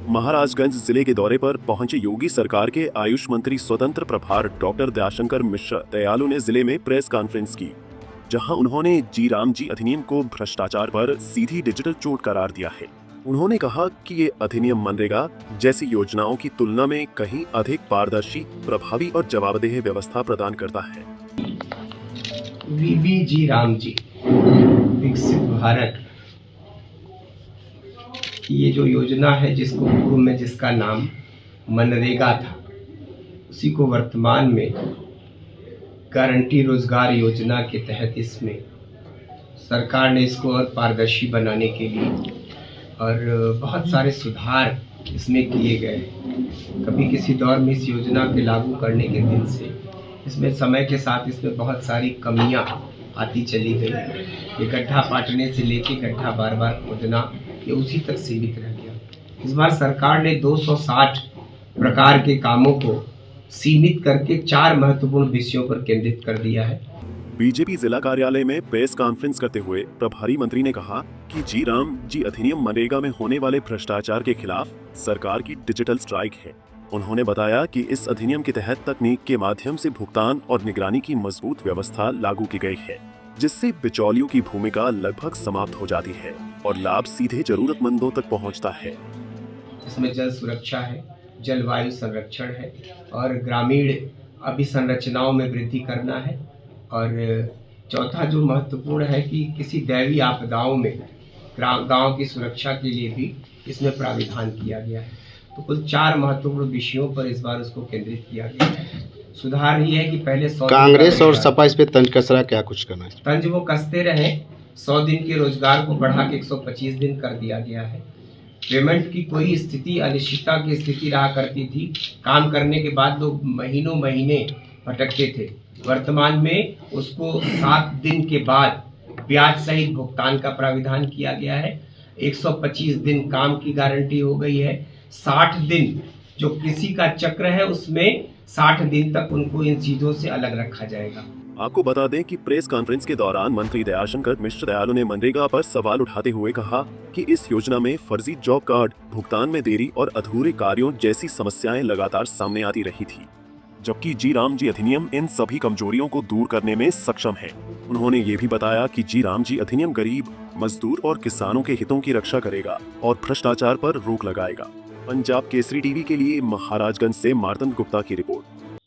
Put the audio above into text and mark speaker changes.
Speaker 1: महाराजगंज जिले के दौरे पर पहुंचे योगी सरकार के आयुष मंत्री स्वतंत्र प्रभार डॉक्टर दयाशंकर मिश्र दयालु ने जिले में प्रेस कॉन्फ्रेंस की, जहां उन्होंने जी राम जी अधिनियम को भ्रष्टाचार पर सीधी डिजिटल चोट करार दिया है। उन्होंने कहा कि ये अधिनियम मनरेगा जैसी योजनाओं की तुलना में कहीं अधिक पारदर्शी, प्रभावी और जवाबदेह व्यवस्था प्रदान करता है।
Speaker 2: वीबी जी राम जी विकसित भारत, ये जो योजना है जिसको पूर्व में जिसका नाम मनरेगा था, उसी को वर्तमान में गारंटी रोजगार योजना के तहत इसमें सरकार ने इसको और पारदर्शी बनाने के लिए और बहुत सारे सुधार इसमें किए गए। कभी किसी दौर में इस योजना के लागू करने के दिन से इसमें समय के साथ इसमें बहुत सारी कमियां आती चली गई। ये गड्ढा पाटने से लेके गड्ढा बार बार खोदना, ये उसी तक सीमित रह गया। इस बार सरकार ने 260 प्रकार के कामों को सीमित करके 4 महत्वपूर्ण विषयों पर केंद्रित कर दिया है।
Speaker 1: बीजेपी जिला कार्यालय में प्रेस कॉन्फ्रेंस करते हुए प्रभारी मंत्री ने कहा कि जी राम जी अधिनियम मनरेगा में होने वाले भ्रष्टाचार के खिलाफ सरकार की डिजिटल स्ट्राइक है। उन्होंने बताया कि इस अधिनियम के तहत तकनीक के माध्यम से भुगतान और निगरानी की मजबूत व्यवस्था लागू की गई है, जिससे बिचौलियों की भूमिका लगभग समाप्त हो जाती है और लाभ सीधे जरूरतमंदों तक पहुंचता है।
Speaker 2: इसमें जल सुरक्षा है, जलवायु संरक्षण है और ग्रामीण अभिसंरचनाओं में वृद्धि करना है। और चौथा जो महत्वपूर्ण है कि किसी दैवीय आपदाओं में गांव की सुरक्षा के लिए भी इसमें प्राविधान किया गया है। तो कुल 4 महत्वपूर्ण विषयों पर इस बार उसको केंद्रित किया गया है। सुधार ये है कि पहले 100
Speaker 3: कांग्रेस और सपा इस पे तंज कस रहा, क्या कुछ करना है?
Speaker 2: तंज वो कसते रहे। 100 दिन के रोजगार को बढ़ा के 125 दिन कर दिया गया है। पेमेंट की कोई स्थिति अनिश्चितता की स्थिति रहा करती थी। काम करने के बाद लोग महीनों महीने भटकते थे। वर्तमान में उसको 7 दिन के बाद ब्याज सहित भुगतान का प्राविधान किया गया है। 125 दिन काम की गारंटी हो गई है। 60 दिन जो किसी का चक्र है उसमें 60 दिन तक उनको इन चीजों से अलग रखा जाएगा।
Speaker 1: आपको बता दें कि प्रेस कॉन्फ्रेंस के दौरान मंत्री दयाशंकर मिश्र दयालु ने मनरेगा पर सवाल उठाते हुए कहा कि इस योजना में फर्जी जॉब कार्ड, भुगतान में देरी और अधूरे कार्यों जैसी समस्याएं लगातार सामने आती रही थी, जबकि जी राम जी अधिनियम इन सभी कमजोरियों को दूर करने में सक्षम है। उन्होंने ये भी बताया कि जी राम जी अधिनियम गरीब, मजदूर और किसानों के हितों की रक्षा करेगा और भ्रष्टाचार पर रोक लगाएगा। पंजाब केसरी टीवी के लिए महाराजगंज से मार्तंड गुप्ता की रिपोर्ट।